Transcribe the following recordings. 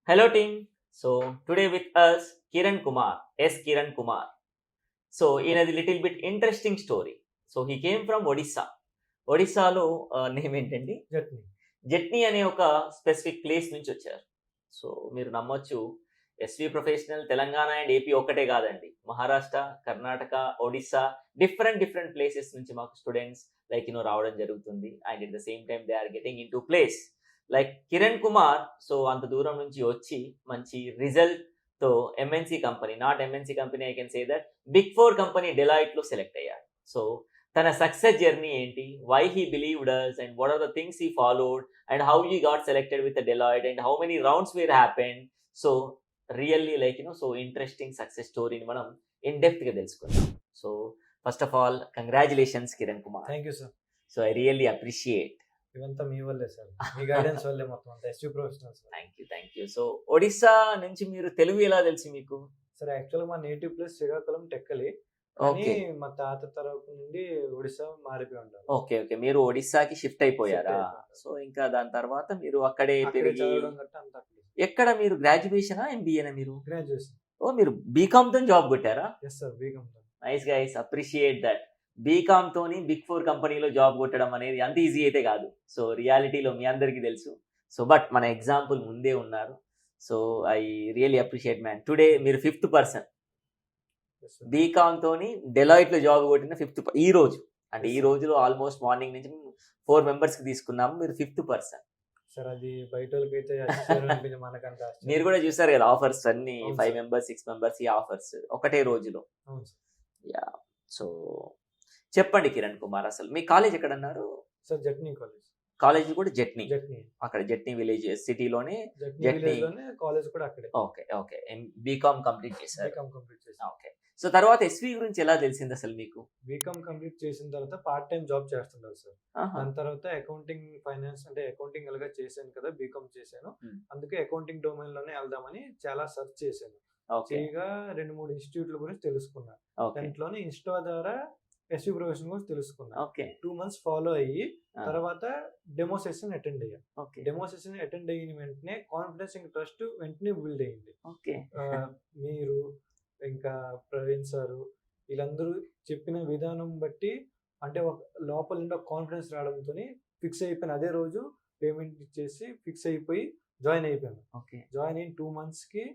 Hello team. So today with us Kiran Kumar, S. Kiran Kumar. So in a little bit interesting story. So he came from Odisha. ఒడిస్సాలో name ఏంటండి? జట్ని. జట్నీ అనే ఒక specific place నుంచి వచ్చారు. So మీరు నమ్మొచ్చు SV professional Telangana and AP ఒక్కటే కాదండి, మహారాష్ట్ర, కర్ణాటక, ఒడిస్సా, డిఫరెంట్ ప్లేసెస్ నుంచి మాకు స్టూడెంట్స్ రావడం జరుగుతుంది. And at the same time they are getting into place like Kiran Kumar. So అంత దూరం నుంచి వచ్చి మంచి రిజల్ట్ తో MNC company, not MNC company, I can say that big 4 company Deloitte లో సెలెక్ట్ అయ్యారు. సో తన సక్సెస్ జర్నీ ఏంటి, why he believed us and what are the things he followed and how he got selected with Deloitte and how many rounds were happened. So really so interesting success స్టోరీని మనం in depth గా తెలుసుకుందాం. So first of all congratulations Kiran Kumar. Thank you sir. So I really appreciate. ఇవంతా మీ వల్లే sir, మీ guidance వల్లే మొత్తం అంతా SV professional sir. Thank you. So Odisha నుంచి మీరు తెలుగు ఎలా తెలుసు మీకు? సార్ యాక్చువల్గా మా native place Srikakulam Tekkali, okay మా తాత తరపు నుండి ఒడిస్సా మారిపోయి ఉంటారు. ఓకే మీరు ఒడిస్సాకి షిఫ్ట్ అయిపోయారా? Shift అయిపోయాను. సో ఇంకా దాని తర్వాత మీరు అక్కడే అక్కడే పెరిగి చదవడం గట్టా అంతా అక్కడే. ఎక్కడ మీరు గ్రాడ్యుయేషనా ఎంబీఏనా మీరు? గ్రాడ్యుయేషన్. ఓ మీరు బీకామ్ తో జాబ్ కొట్టారా? Yes sir, BCom. Nice guys, appreciate that. BCom తోని బిగ్ 4 కంపెనీలో జాబ్ కొట్టడం అనేది అంత ఈజీ అయితే కాదు. సో రియాలిటీలో మీ అందరికీ తెలుసు. సో బట్ మన ఎగ్జాంపుల్ ముందే ఉన్నారు. So I really appreciate man. Today మీరు 5th పర్సన్ బీకామ్ తోని డెలాయిట్ లో జాబ్ కొట్టిన 5th ఈ రోజు. అంటే ఈ రోజులో ఆల్మోస్ట్ మార్నింగ్ నుంచి 4 మెంబర్స్ కి తీసుకున్నాము, మీరు 5th పర్సన్. సార్ అది బయట వాళ్ళకైతే ఆశ్చర్యం అనిపించింది, మనకంత ఆశ్చర్యం. మీరు కూడా చూసారు కదా ఆఫర్స్ అన్ని, అవును 5 సార్. మెంబర్స్ 6 మెంబర్స్ ఈ ఆఫర్స్ ఒకటే రోజులో. అవును సార్. యా. సో చెప్పండి కిరణ్ కుమార్, అసలు మీ కాలేజ్ ఎక్కడ అన్నారు? Sir జట్నీ college. కాలేజ్ కూడా జట్నీ, జట్నీ అక్కడ జట్నీ విలేజ్ సిటీలోనే. జట్నీ జట్నీ. విలేజ్ లోనే కాలేజ్ కూడా అక్కడే. ఓకే బీకామ్ కంప్లీట్ చేశారు. బీకామ్ కంప్లీట్ చేసి ఓకే. సో తర్వాత ఎస్వి గురించి ఎలా తెలిసింది అసలు మీకు? బీకామ్ కంప్లీట్ చేసిన తర్వాత పార్ట్ టైం జాబ్ చేస్తుంటారు సార్. ఆహా. దాని తర్వాత అకౌంటింగ్ ఫైనాన్స్ అంటే అకౌంటింగ్ ఎలాగా చేశాను కదా, బీకామ్ చేశాను. Hmm. అందుకే అకౌంటింగ్ డొమైన్ లోనే వెళ్దామని చాలా సెర్చ్ చేశాను. ఓకే చేయగా 2-3 ఇన్స్టిట్యూట్ల గురించి తెలుసుకున్నా. ఓకే దాంట్లోనే ఇన్స్టా ద్వారా ఎస్వి ప్రొఫెషన్ గురించి తెలుసుకున్నా. ఓకే 2 months ఫాలో అయ్యి ఆ. తర్వాత డెమో సెషన్ అటెండ్ అయ్యా. ఓకే డెమో సెషన్ అటెండ్ అయిన వెంటనే కాన్ఫిడెన్స్ ఇంకా ట్రస్ట్ వెంటనే బిల్డ్ అయ్యింది. ఓకే ఆ, మీరు ఇంకా ప్రవీణ్ సారు వీళ్ళందరూ చెప్పిన విధానం బట్టి అంటే ఒక లోపల నుండి ఒక కాన్ఫిడెన్స్ రావడంతో ఫిక్స్ అయిపోయిన అదే రోజు పేమెంట్ ఇచ్చేసి ఫిక్స్ అయిపోయి జాయిన్ అయిపోయాను. ఓకే జాయిన్ అయిన 2 months కి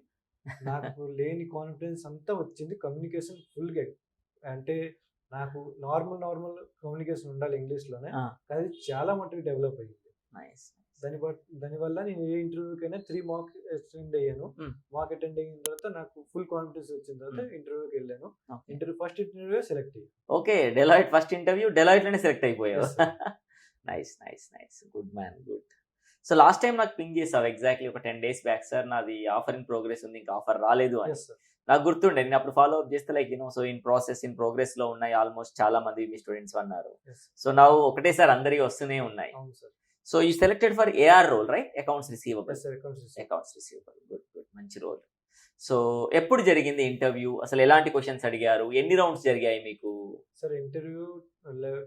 నాకు లేని కాన్ఫిడెన్స్ అంతా వచ్చింది. కమ్యూనికేషన్ ఫుల్గా అంటే నాకు నార్మల్ కమ్యూనికేషన్ ఉండాలి ఇంగ్లీష్లోనే, ఆ. కానీ చాలా మట్టుకు డెవలప్ అయ్యింది. నైస్. దానివల్ల నేను ఏ ఇంటర్వ్యూకైనా 3 mock అటెండ్ అయ్యాను. Hmm. మాక్ అటెండ్ అయిన తర్వాత నాకు ఫుల్ కాన్ఫిడెన్స్ వచ్చిన తర్వాత ఇంటర్వ్యూకి వెళ్ళాను. ఓకే ఫస్ట్ ఇంటర్వ్యూ సెలెక్ట్ అయ్యాను. Okay Deloitte first interview Deloitte లోనే సెలెక్ట్ అయిపోయావు. Yes, sir. Nice good man good. So last time నాకు పింగ్ చేసావు ఎగ్జాక్ట్లీ ఒక 10 days బ్యాక్, సార్ నాది ఆఫర్ ఇన్ ప్రోగ్రెస్ ఉంది, ఇంకా ఆఫర్ రాలేదు అని. Yes, sir. నాకు గుర్తుండే, నేను అప్పుడు ఫాలో అప్ చేస్తే సో ఇన్ ప్రోగ్రెస్ లో ఉన్నాయి ఆల్మోస్ట్ చాలా మంది మీ స్టూడెంట్స్ అన్నారు. Yes. సో నా ఒకటేసారి అందరికి వస్తూనే ఉన్నాయి. అవును సార్. So you selected for AR role right, accounts receivable. Yes, sir. Accounts system. Accounts receivable good మంచి రోల్. సో ఎప్పుడు జరిగింది ఇంటర్వ్యూ, అసలు ఎలాంటి క్వశ్చన్స్ అడిగారు, ఎన్ని రౌండ్స్ జరిగాయి మీకు? సార్ ఇంటర్వ్యూ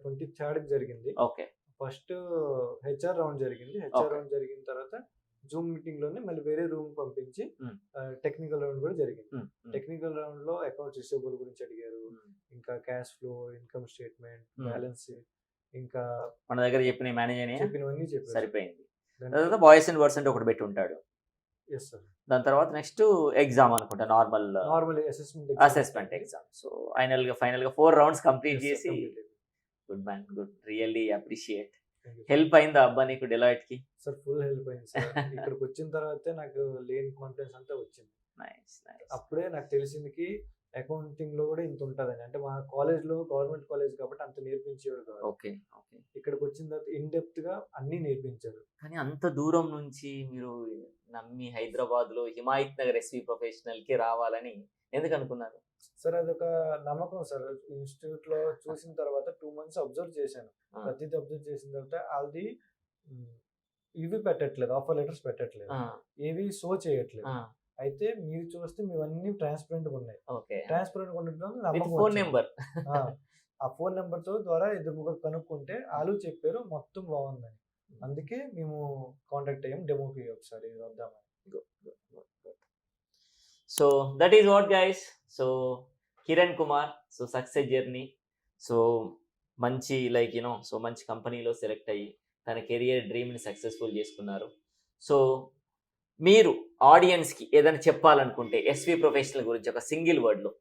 23rd జరిగింది. ఓకే ఫస్ట్ హెచ్ఆర్ రౌండ్ జరిగింది. HR Okay. రౌండ్ జరిగిన తర్వాత జూమ్ మీటింగ్ లోనే మళ్ళీ వేరే రూమ్ పంపించి Hmm. టెక్నికల్ రౌండ్ కూడా జరిగింది. టెక్నికల్ రౌండ్ లో అకౌంట్స్ రిసీవబుల్ గురించి అడిగారు, ఇంకా cash flow, income statement, Hmm. Balance, ఇంకా మన దగ్గర చెప్పిన మేనేజర్ చెప్పినవన్నీ చెప్పారు. సరిపోయింది. తర్వాత వాయిస్ అండ్ వర్డ్స్ అంటే ఒకటి పెట్టి ఉంటాడు. Yes sir. దాని తర్వాత నెక్స్ట్ ఎగ్జామ్ అనుకుంటా, normal normal assessment exam. So final గా 4 rounds కంప్లీట్ చేసి good man good, really appreciate. Help అయిందా అబ్బా నీకు డెలాయిట్ కి? సార్ ఫుల్ హెల్ప్ అయింది సార్. ఇక్కడికి వచ్చిన తర్వాతే నాకు లేని కాన్ఫిడెన్స్ అంతా వచ్చింది. నైస్ అప్పుడే నాకు తెలిసిందికి అకౌంటింగ్ లో కూడా ఇంత ఉంటుందని. అంటే మా కాలేజ్ లో గవర్నమెంట్ కాలేజ్ కాబట్టి అంత నేర్పించేవారు కాదు. Okay okay. ఇక్కడికి వచ్చిన తర్వాత ఇన్ డెప్త్ గా అన్ని నేర్పించారు. కానీ అంత దూరం నుంచి మీరు నమ్మి హైదరాబాద్ లో హిమాయత్ నగర్ ఎస్వి ప్రొఫెషనల్ కి రావాలని ఎందుకు అనుకున్నారు? సార్ అదొక నమ్మకం సార్. ఇన్స్టిట్యూట్ లో చూసిన తర్వాత 2 months అబ్జర్వ్ చేశాను. ప్రతిదీ అబ్జర్వ్ చేసిన తర్వాత అది ఇవి పెట్టట్లేదు, ఆఫర్ లెటర్స్ పెట్టట్లేదు, ఏవి షో చేయట్లేదు. అయితే మీరు చూస్తే మీవన్నీ ట్రాన్స్పరెంట్ గా ఉన్నాయి. ఓకే ట్రాన్స్పరెంట్ ఉండడం ఫోన్ నెంబర్ ఆ ఫోన్ నెంబర్ తో ద్వారా 2-3 కనుక్కుంటే వాళ్ళు చెప్పారు మొత్తం బాగుందని. అందుకే మేము కాంటాక్ట్ అయ్యాం, డెమోకి ఒకసారి వద్దామని. So that is what guys. So Kiran Kumar, so success journey, so మంచి సో మంచి కంపెనీలో సెలెక్ట్ అయ్యి తన కెరియర్ డ్రీమ్ని సక్సెస్ఫుల్ చేసుకున్నారు. సో మీరు ఆడియన్స్కి ఏదైనా చెప్పాలనుకుంటే ఎస్వి ప్రొఫెషనల్ గురించి ఒక సింగిల్ వర్డ్లో.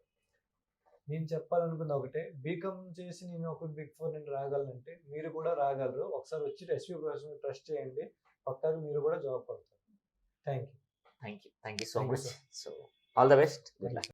నేను చెప్పాలనుకుంది ఒకటే, బీకామ్ చేసి నేను ఒక బిగ్ 4 నుండి రాగలనంటే మీరు కూడా రాగలరు. ఒకసారి వచ్చి ఎస్వి ప్రొఫెషనల్ ట్రస్ట్ చేయండి, పక్కాగా మీరు కూడా జాబ్ పడతారు. Thank you so much. So all the best. Good luck.